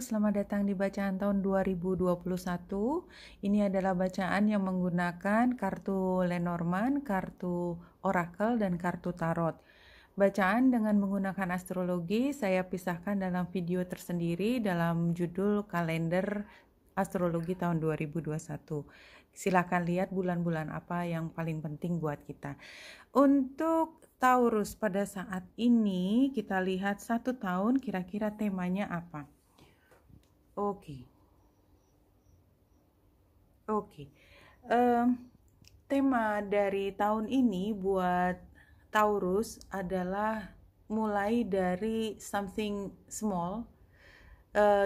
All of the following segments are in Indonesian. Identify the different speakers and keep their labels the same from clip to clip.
Speaker 1: selamat datang di bacaan tahun 2021. Ini adalah bacaan yang menggunakan kartu Lenormand, kartu Oracle, dan kartu Tarot. Bacaan dengan menggunakan astrologi saya pisahkan dalam video tersendiri dalam judul kalender astrologi tahun 2021. Silakan lihat bulan-bulan apa yang paling penting buat kita. Untuk Taurus pada saat ini kita lihat 1 tahun kira-kira temanya apa. Oke. Tema dari tahun ini buat Taurus adalah mulai dari something small.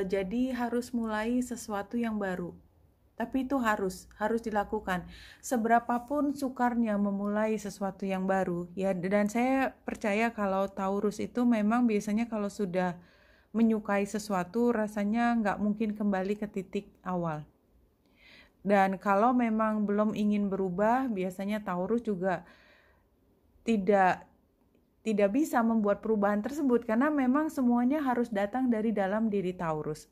Speaker 1: Jadi harus mulai sesuatu yang baru. Tapi itu harus dilakukan. Seberapapun sukarnya memulai sesuatu yang baru, ya. Dan saya percaya kalau Taurus itu memang biasanya kalau sudah menyukai sesuatu, rasanya nggak mungkin kembali ke titik awal. Dan kalau memang belum ingin berubah, biasanya Taurus juga tidak bisa membuat perubahan tersebut karena memang semuanya harus datang dari dalam diri Taurus.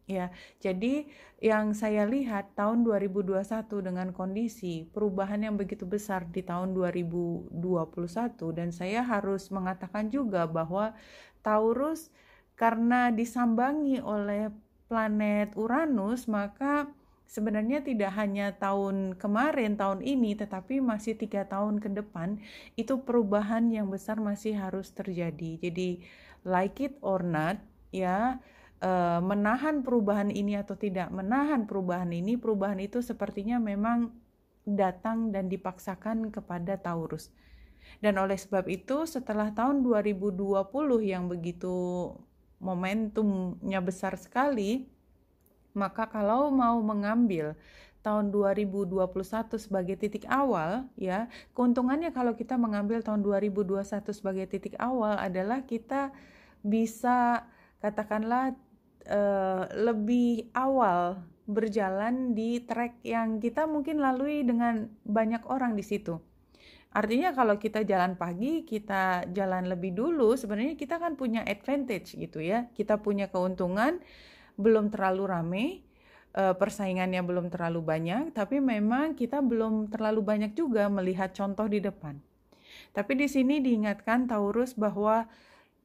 Speaker 1: Ya, jadi yang saya lihat tahun 2021 dengan kondisi perubahan yang begitu besar di tahun 2021, dan saya harus mengatakan juga bahwa Taurus karena disambangi oleh planet Uranus, maka sebenarnya tidak hanya tahun kemarin, tahun ini, tetapi masih 3 tahun ke depan, itu perubahan yang besar masih harus terjadi. Jadi like it or not, ya, menahan perubahan ini atau tidak menahan perubahan ini, perubahan itu sepertinya memang datang dan dipaksakan kepada Taurus. Dan oleh sebab itu setelah tahun 2020 yang begitu momentumnya besar sekali, maka kalau mau mengambil tahun 2021 sebagai titik awal, ya, keuntungannya kalau kita mengambil tahun 2021 sebagai titik awal adalah kita bisa katakanlah lebih awal berjalan di track yang kita mungkin lalui dengan banyak orang di situ. Artinya kalau kita jalan pagi, kita jalan lebih dulu, sebenarnya kita kan punya advantage gitu ya. Kita punya keuntungan, belum terlalu rame, persaingannya belum terlalu banyak, tapi memang kita belum terlalu banyak juga melihat contoh di depan. Tapi di sini diingatkan Taurus bahwa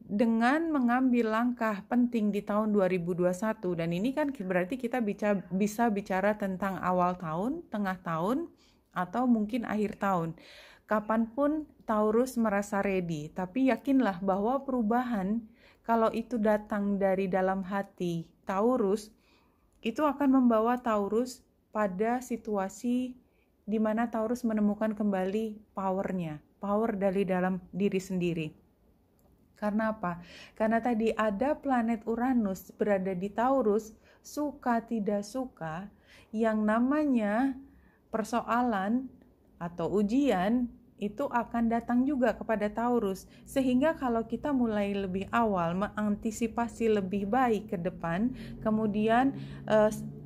Speaker 1: dengan mengambil langkah penting di tahun 2021, dan ini kan berarti kita bisa bicara tentang awal tahun, tengah tahun, atau mungkin akhir tahun. Kapanpun Taurus merasa ready, tapi yakinlah bahwa perubahan kalau itu datang dari dalam hati Taurus, itu akan membawa Taurus pada situasi di mana Taurus menemukan kembali power dari dalam diri sendiri. Karena apa? Karena tadi ada planet Uranus berada di Taurus, suka tidak suka, yang namanya persoalan atau ujian itu akan datang juga kepada Taurus. Sehingga kalau kita mulai lebih awal, mengantisipasi lebih baik ke depan, kemudian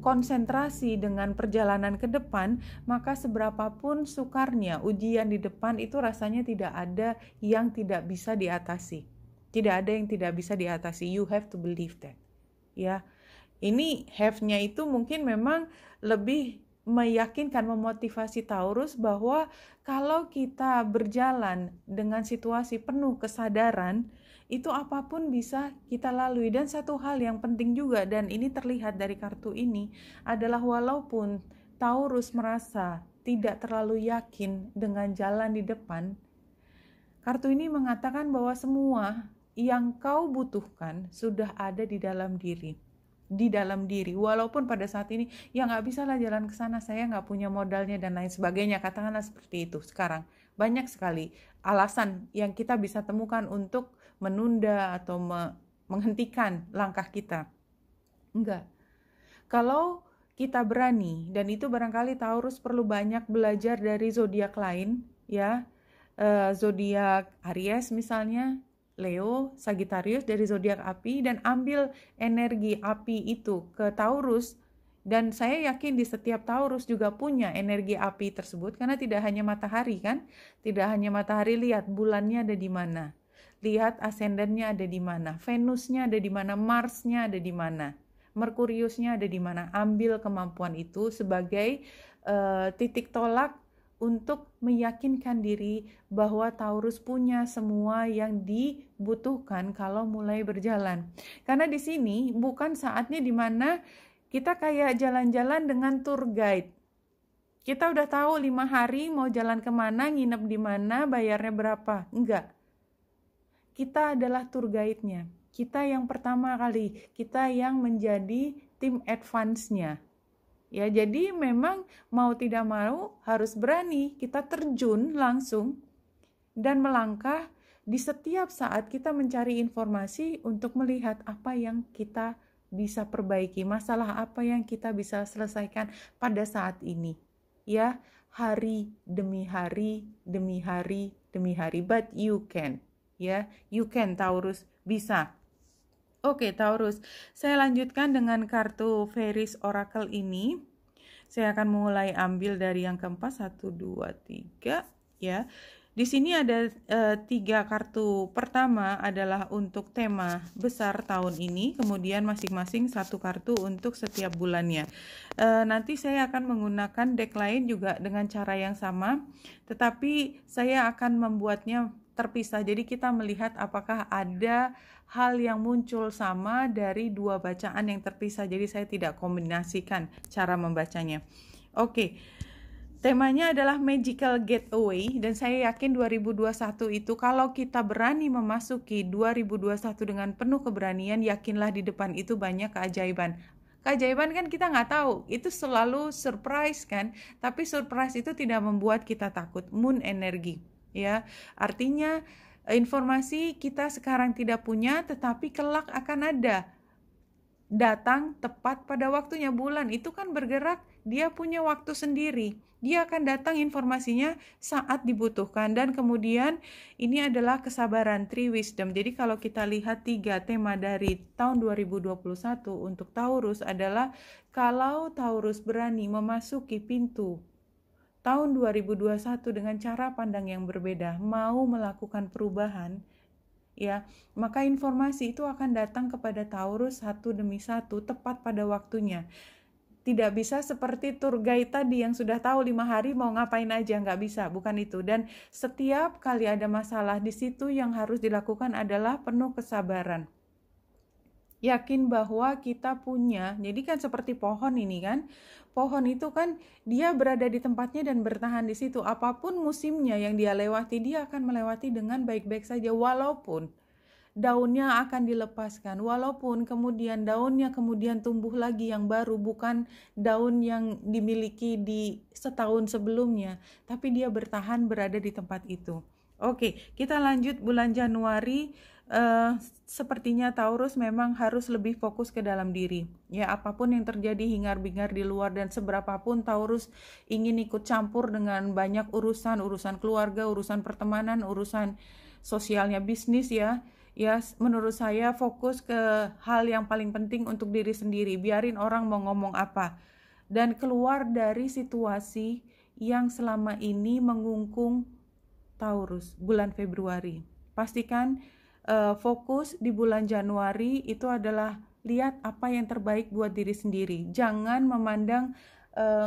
Speaker 1: konsentrasi dengan perjalanan ke depan, maka seberapapun sukarnya ujian di depan itu rasanya tidak ada yang tidak bisa diatasi. Tidak ada yang tidak bisa diatasi. You have to believe that. Ya, ini have-nya itu mungkin memang lebih meyakinkan, memotivasi Taurus bahwa kalau kita berjalan dengan situasi penuh kesadaran, itu apapun bisa kita lalui. Dan satu hal yang penting juga, dan ini terlihat dari kartu ini, adalah walaupun Taurus merasa tidak terlalu yakin dengan jalan di depan, kartu ini mengatakan bahwa semua yang kau butuhkan sudah ada di dalam diri, walaupun pada saat ini ya nggak bisa lah jalan ke sana, saya nggak punya modalnya dan lain sebagainya, katakanlah seperti itu. Sekarang banyak sekali alasan yang kita bisa temukan untuk menunda atau menghentikan langkah kita. Enggak, kalau kita berani, dan itu barangkali Taurus perlu banyak belajar dari zodiak lain, ya, zodiak Aries misalnya, Leo, Sagittarius, dari zodiak api, dan ambil energi api itu ke Taurus. Dan saya yakin di setiap Taurus juga punya energi api tersebut, karena tidak hanya matahari kan, tidak hanya matahari, lihat bulannya ada di mana, lihat ascendennya ada di mana, Venusnya ada di mana, Marsnya ada di mana, Merkuriusnya ada di mana? Ambil kemampuan itu sebagai titik tolak untuk meyakinkan diri bahwa Taurus punya semua yang dibutuhkan kalau mulai berjalan. Karena di sini bukan saatnya di mana kita kayak jalan-jalan dengan tour guide. Kita udah tahu 5 hari mau jalan kemana, nginep di mana, bayarnya berapa. Enggak. Kita adalah tour guide-nya. Kita yang pertama kali, kita yang menjadi tim advance-nya. Ya, jadi memang mau tidak mau harus berani kita terjun langsung dan melangkah di setiap saat kita mencari informasi untuk melihat apa yang kita bisa perbaiki, masalah apa yang kita bisa selesaikan pada saat ini. Ya, hari demi hari, demi hari, demi hari, but you can. Ya, you can, Taurus, bisa. Oke, Taurus, saya lanjutkan dengan kartu Fairies Oracle ini. Saya akan mulai ambil dari yang keempat, 1, 2, 3, ya. Di sini ada 3 kartu. Pertama adalah untuk tema besar tahun ini, kemudian masing-masing 1 kartu untuk setiap bulannya. Nanti saya akan menggunakan deck lain juga dengan cara yang sama, tetapi saya akan membuatnya terpisah. Jadi kita melihat apakah ada hal yang muncul sama dari 2 bacaan yang terpisah. Jadi saya tidak kombinasikan cara membacanya. Oke. Temanya adalah Magical Getaway, dan saya yakin 2021 itu kalau kita berani memasuki 2021 dengan penuh keberanian, yakinlah di depan itu banyak keajaiban. Keajaiban kan kita nggak tahu, itu selalu surprise kan, tapi surprise itu tidak membuat kita takut. Moon energi, ya, artinya informasi kita sekarang tidak punya, tetapi kelak akan ada. Datang tepat pada waktunya. Bulan itu kan bergerak, dia punya waktu sendiri. Dia akan datang informasinya saat dibutuhkan. Dan kemudian ini adalah kesabaran, Tree Wisdom. Jadi kalau kita lihat 3 tema dari tahun 2021 untuk Taurus adalah kalau Taurus berani memasuki pintu tahun 2021 dengan cara pandang yang berbeda, mau melakukan perubahan, ya, maka informasi itu akan datang kepada Taurus 1 demi 1 tepat pada waktunya. Tidak bisa seperti tour guide tadi yang sudah tahu 5 hari mau ngapain aja, nggak bisa, bukan itu. Dan setiap kali ada masalah di situ yang harus dilakukan adalah penuh kesabaran. Yakin bahwa kita punya, jadi kan seperti pohon ini kan, pohon itu kan dia berada di tempatnya dan bertahan di situ. Apapun musimnya yang dia lewati, dia akan melewati dengan baik-baik saja, walaupun daunnya akan dilepaskan, walaupun kemudian daunnya kemudian tumbuh lagi yang baru, bukan daun yang dimiliki di setahun sebelumnya, tapi dia bertahan berada di tempat itu. Oke, kita lanjut bulan Januari. Sepertinya Taurus memang harus lebih fokus ke dalam diri. Ya, apapun yang terjadi hingar-bingar di luar, dan seberapapun Taurus ingin ikut campur dengan banyak urusan keluarga, urusan pertemanan, urusan sosialnya, bisnis, ya, menurut saya fokus ke hal yang paling penting untuk diri sendiri. Biarin orang mau ngomong apa, dan keluar dari situasi yang selama ini mengungkung Taurus bulan Februari. Pastikan fokus di bulan Januari itu adalah lihat apa yang terbaik buat diri sendiri. Jangan memandang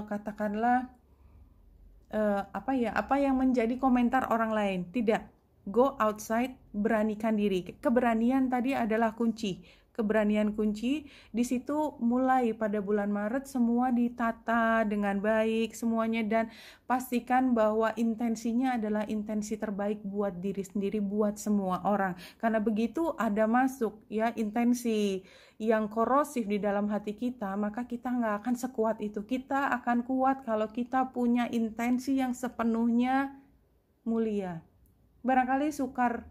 Speaker 1: katakanlah apa yang menjadi komentar orang lain. Tidak. Go outside, beranikan diri. Keberanian tadi adalah kunci. Keberanian kunci. Di situ mulai pada bulan Maret semua ditata dengan baik semuanya, dan pastikan bahwa intensinya adalah intensi terbaik buat diri sendiri, buat semua orang. Karena begitu ada masuk ya intensi yang korosif di dalam hati kita, maka kita nggak akan sekuat itu. Kita akan kuat kalau kita punya intensi yang sepenuhnya mulia. Barangkali sukar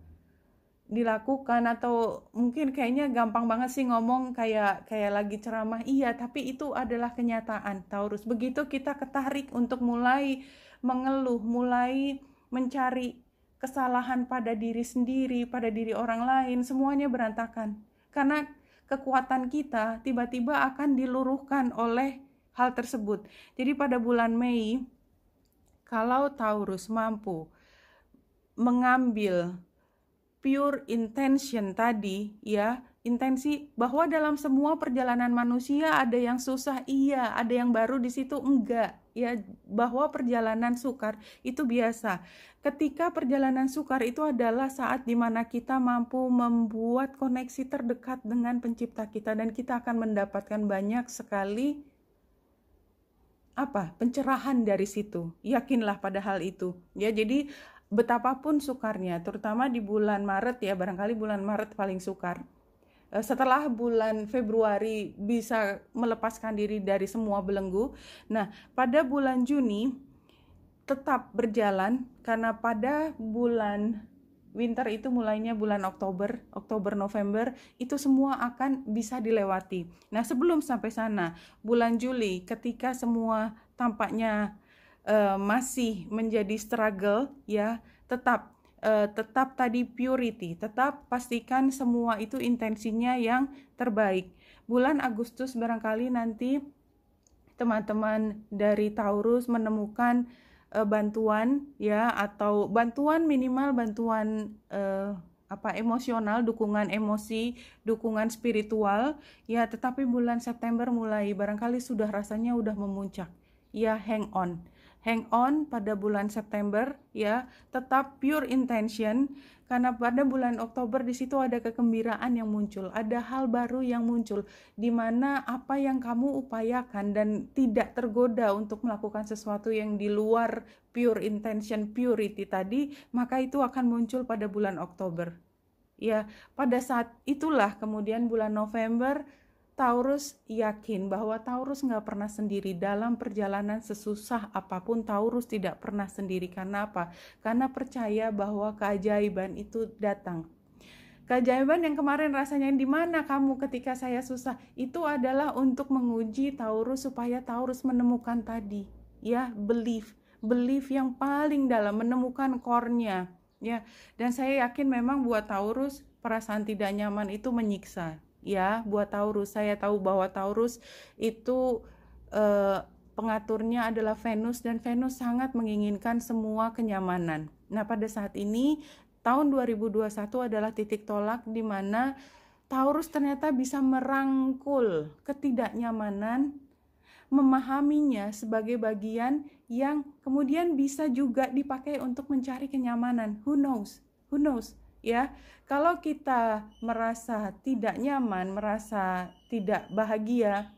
Speaker 1: dilakukan, atau mungkin kayaknya gampang banget sih ngomong kayak lagi ceramah. Iya, tapi itu adalah kenyataan, Taurus. Begitu kita ketarik untuk mulai mengeluh, mulai mencari kesalahan pada diri sendiri, pada diri orang lain, semuanya berantakan. Karena kekuatan kita tiba-tiba akan diluruhkan oleh hal tersebut. Jadi pada bulan Mei, kalau Taurus mampu mengambil pure intention tadi, ya, intensi bahwa dalam semua perjalanan manusia ada yang susah, iya, ada yang baru di situ, enggak. Ya, bahwa perjalanan sukar itu biasa. Ketika perjalanan sukar itu adalah saat dimana kita mampu membuat koneksi terdekat dengan pencipta kita, dan kita akan mendapatkan banyak sekali pencerahan dari situ. Yakinlah pada hal itu. Ya, jadi betapapun sukarnya, terutama di bulan Maret ya, barangkali bulan Maret paling sukar. Setelah bulan Februari bisa melepaskan diri dari semua belenggu. Nah, pada bulan Juni tetap berjalan, karena pada bulan winter itu mulainya bulan Oktober, November, itu semua akan bisa dilewati. Nah, sebelum sampai sana, bulan Juli ketika semua tampaknya masih menjadi struggle, ya, tetap tadi purity, tetap pastikan semua itu intensinya yang terbaik. Bulan Agustus barangkali nanti teman-teman dari Taurus menemukan bantuan, ya, atau bantuan minimal bantuan emosional, dukungan emosi, dukungan spiritual, ya. Tetapi bulan September mulai barangkali sudah rasanya udah memuncak, ya. Hang on pada bulan September, ya, tetap pure intention, karena pada bulan Oktober di situ ada kegembiraan yang muncul, ada hal baru yang muncul, di mana apa yang kamu upayakan dan tidak tergoda untuk melakukan sesuatu yang di luar pure intention, purity tadi, maka itu akan muncul pada bulan Oktober. Ya, pada saat itulah kemudian bulan November, Taurus yakin bahwa Taurus nggak pernah sendiri dalam perjalanan sesusah apapun. Taurus tidak pernah sendiri. Karena apa? Karena percaya bahwa keajaiban itu datang. Keajaiban yang kemarin rasanya di mana kamu ketika saya susah, itu adalah untuk menguji Taurus supaya Taurus menemukan tadi, ya, belief yang paling dalam, menemukan core-nya, ya. Dan saya yakin memang buat Taurus perasaan tidak nyaman itu menyiksa. Ya, buat Taurus, saya tahu bahwa Taurus itu pengaturnya adalah Venus, dan Venus sangat menginginkan semua kenyamanan. Nah, pada saat ini tahun 2021 adalah titik tolak di mana Taurus ternyata bisa merangkul ketidaknyamanan, memahaminya sebagai bagian yang kemudian bisa juga dipakai untuk mencari kenyamanan. Who knows? Ya, kalau kita merasa tidak nyaman, merasa tidak bahagia,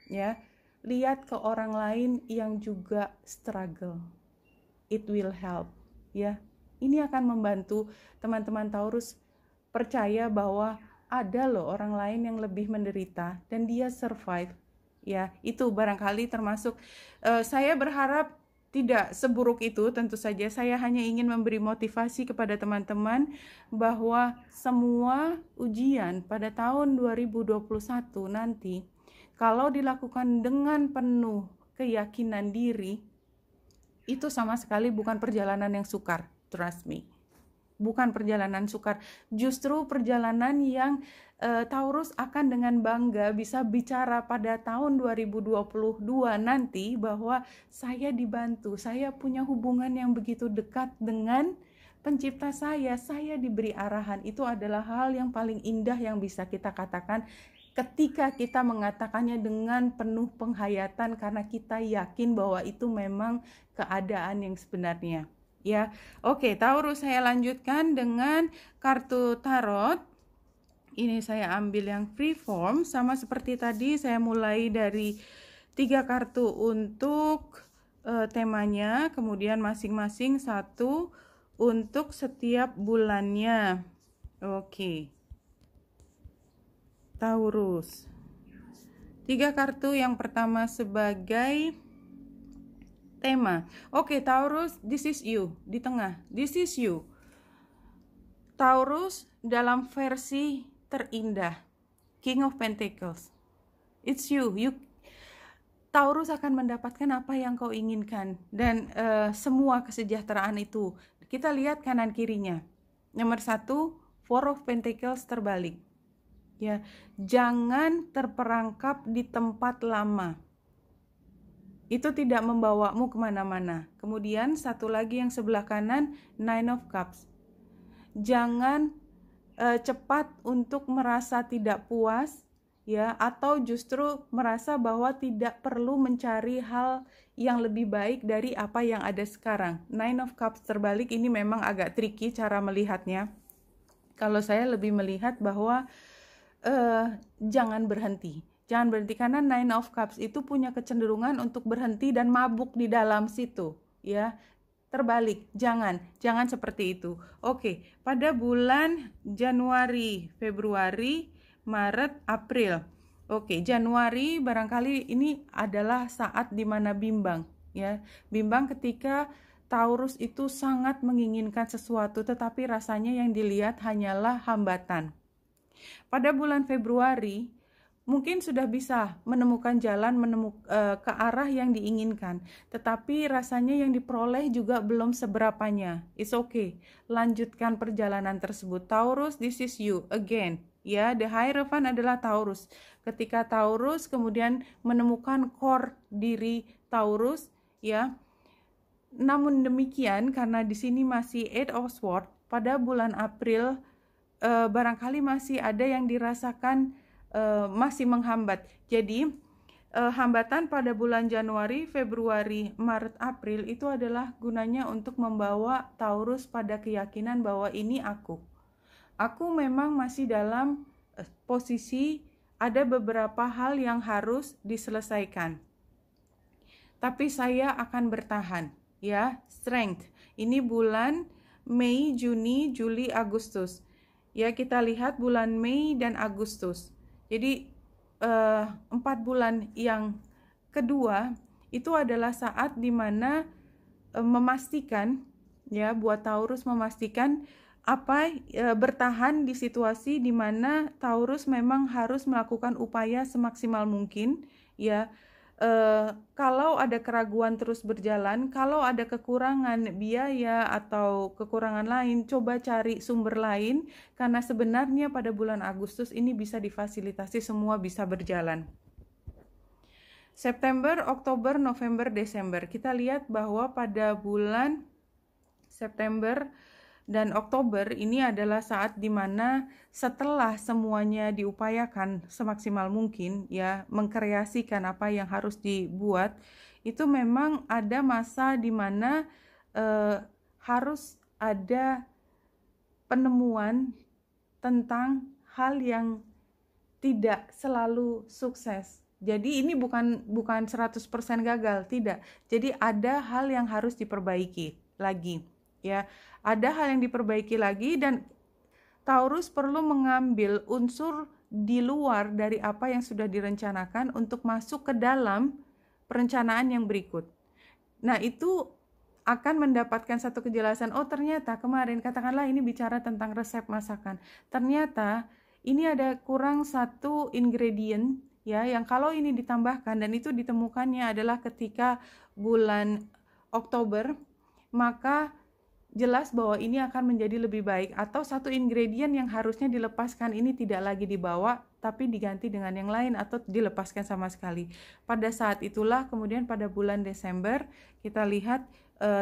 Speaker 1: ya, lihat ke orang lain yang juga struggle. It will help, ya. Ini akan membantu teman-teman Taurus percaya bahwa ada loh orang lain yang lebih menderita dan dia survive, ya. Itu barangkali termasuk saya berharap tidak seburuk itu, tentu saja. Saya hanya ingin memberi motivasi kepada teman-teman bahwa semua ujian pada tahun 2021 nanti, kalau dilakukan dengan penuh keyakinan diri, itu sama sekali bukan perjalanan yang sukar, trust me. Bukan perjalanan sukar, justru perjalanan yang Taurus akan dengan bangga bisa bicara pada tahun 2022 nanti bahwa saya dibantu, saya punya hubungan yang begitu dekat dengan pencipta saya diberi arahan. Itu adalah hal yang paling indah yang bisa kita katakan ketika kita mengatakannya dengan penuh penghayatan, karena kita yakin bahwa itu memang keadaan yang sebenarnya. Ya, oke, Taurus, saya lanjutkan dengan kartu tarot. Ini saya ambil yang free form, sama seperti tadi saya mulai dari 3 kartu untuk temanya, kemudian masing-masing 1 untuk setiap bulannya. Oke. Taurus. 3 kartu, yang pertama sebagai tema. Oke, Taurus, this is you. Di tengah, this is you. Taurus dalam versi terindah, King of Pentacles. It's you. Taurus akan mendapatkan apa yang kau inginkan, dan semua kesejahteraan itu. Kita lihat kanan kirinya. Nomor 1, Four of Pentacles terbalik. Ya, jangan terperangkap di tempat lama. Itu tidak membawamu kemana-mana. Kemudian 1 lagi yang sebelah kanan, Nine of Cups. Jangan cepat untuk merasa tidak puas, ya, atau justru merasa bahwa tidak perlu mencari hal yang lebih baik dari apa yang ada sekarang. Nine of Cups terbalik ini memang agak tricky cara melihatnya. Kalau saya lebih melihat bahwa jangan berhenti karena Nine of Cups itu punya kecenderungan untuk berhenti dan mabuk di dalam situ, ya. Terbalik, jangan seperti itu. Oke, pada bulan Januari, Februari, Maret, April. Oke, Januari barangkali ini adalah saat dimana bimbang, ya. Bimbang ketika Taurus itu sangat menginginkan sesuatu, tetapi rasanya yang dilihat hanyalah hambatan. Pada bulan Februari, mungkin sudah bisa menemukan jalan ke arah yang diinginkan, tetapi rasanya yang diperoleh juga belum seberapanya. It's okay, lanjutkan perjalanan tersebut. Taurus, this is you again. Ya, the Hierophant adalah Taurus. Ketika Taurus kemudian menemukan core diri Taurus, ya. Namun demikian, karena di sini masih Eight of Swords, pada bulan April barangkali masih ada yang dirasakan masih menghambat. Jadi hambatan pada bulan Januari, Februari, Maret, April itu adalah gunanya untuk membawa Taurus pada keyakinan bahwa ini aku memang masih dalam posisi ada beberapa hal yang harus diselesaikan, tapi saya akan bertahan, ya. Strength, ini bulan Mei, Juni, Juli, Agustus, ya. Kita lihat bulan Mei dan Agustus. Jadi 4 bulan yang kedua itu adalah saat dimana memastikan, ya, buat Taurus memastikan bertahan di situasi dimana Taurus memang harus melakukan upaya semaksimal mungkin, ya. Kalau ada keraguan terus berjalan, kalau ada kekurangan biaya atau kekurangan lain, coba cari sumber lain, karena sebenarnya pada bulan Agustus ini bisa difasilitasi, semua bisa berjalan. September, Oktober, November, Desember. Kita lihat bahwa pada bulan September dan Oktober ini adalah saat dimana setelah semuanya diupayakan semaksimal mungkin, ya, mengkreasikan apa yang harus dibuat, itu memang ada masa dimana harus ada penemuan tentang hal yang tidak selalu sukses. Jadi ini bukan 100% gagal, tidak. Jadi ada hal yang harus diperbaiki lagi, ya. Ada hal yang diperbaiki lagi, dan Taurus perlu mengambil unsur di luar dari apa yang sudah direncanakan untuk masuk ke dalam perencanaan yang berikut. Nah, itu akan mendapatkan satu kejelasan. Oh, ternyata kemarin katakanlah ini bicara tentang resep masakan. Ternyata ini ada kurang satu ingredient, ya, yang kalau ini ditambahkan, dan itu ditemukannya adalah ketika bulan Oktober, maka jelas bahwa ini akan menjadi lebih baik, atau satu ingredient yang harusnya dilepaskan ini tidak lagi dibawa tapi diganti dengan yang lain atau dilepaskan sama sekali. Pada saat itulah kemudian pada bulan Desember kita lihat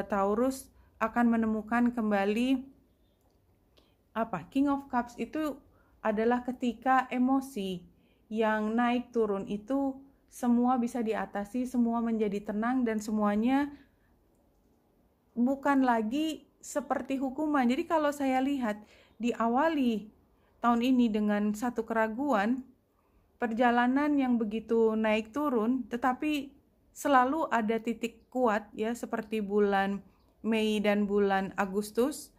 Speaker 1: Taurus akan menemukan kembali King of Cups. Itu adalah ketika emosi yang naik turun itu semua bisa diatasi, semua menjadi tenang, dan semuanya bukan lagi seperti hukuman. Jadi kalau saya lihat diawali tahun ini dengan satu keraguan, perjalanan yang begitu naik turun, tetapi selalu ada titik kuat, ya, seperti bulan Mei dan bulan Agustus.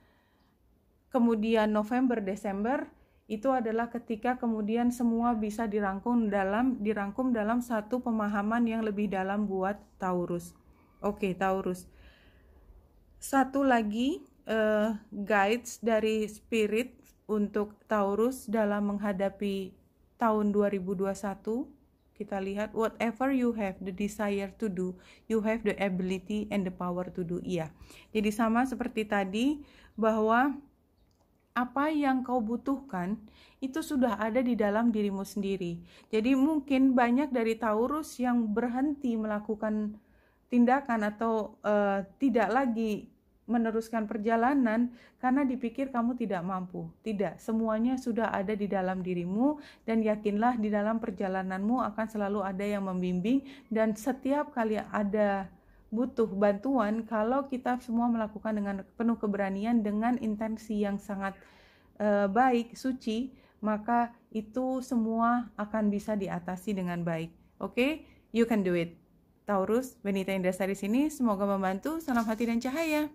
Speaker 1: Kemudian November, Desember itu adalah ketika kemudian semua bisa dirangkum dalam satu pemahaman yang lebih dalam buat Taurus. Oke, Taurus. Satu lagi guides dari spirit untuk Taurus dalam menghadapi tahun 2021. Kita lihat, whatever you have the desire to do, you have the ability and the power to do. Iya. Jadi sama seperti tadi, bahwa apa yang kau butuhkan itu sudah ada di dalam dirimu sendiri. Jadi mungkin banyak dari Taurus yang berhenti melakukan tindakan atau tidak lagi meneruskan perjalanan karena dipikir kamu tidak mampu. Tidak, semuanya sudah ada di dalam dirimu, dan yakinlah di dalam perjalananmu akan selalu ada yang membimbing, dan setiap kali ada butuh bantuan, kalau kita semua melakukan dengan penuh keberanian, dengan intensi yang sangat baik, suci, maka itu semua akan bisa diatasi dengan baik. Oke? You can do it. Taurus, Benita Indrasari sini, semoga membantu. Salam hati dan cahaya.